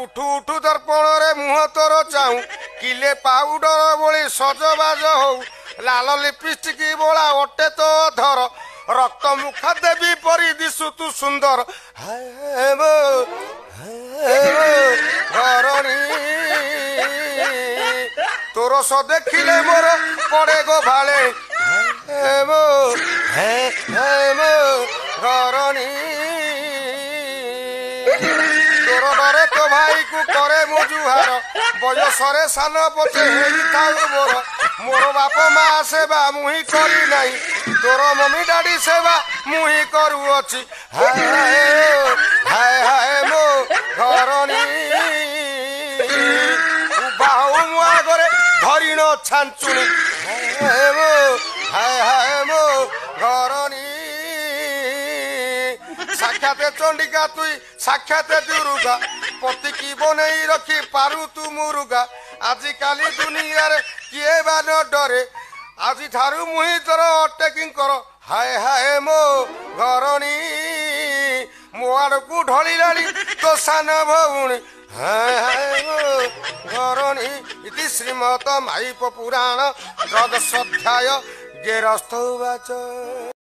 उठू उठू दर्पण रे मुह तोर चाहू किले पाउडर बोली सजबाज हो लाल लिपस्टिक बोला ओटे तो धर रक्त मुखा देवी परी दिशु तू सुंदर घरणी तोर स देखिले मोर पड़े गो भाले घरणी तोर डरे तो भाई को करे मु जुहार बयसरे सान पचे हेई मोर मोर बाप माँ सेवा मुही करी नहीं तोर मम्मी डैडी सेवा मुही करुअछि हाय हाय मो घरणी बाहु मु आगरे धरिण छांचुणी हाय हाय मो घरणी साक्षात चंडिका तुई साक्षात दुर्गा पति की बनई रखी पारु तू मुरुगा आजिकाली दुनिया रे किए बा न डरे आज ठारू मुही तोर अटेकिंग कर हाय हाय मो घरणी मो आड़कू ढलिलाणी तो सान भौणी हाय हाय मो घरणी इति श्रीमत माईप पुराण द्वादश अध्याय गेरस्थ उवाच।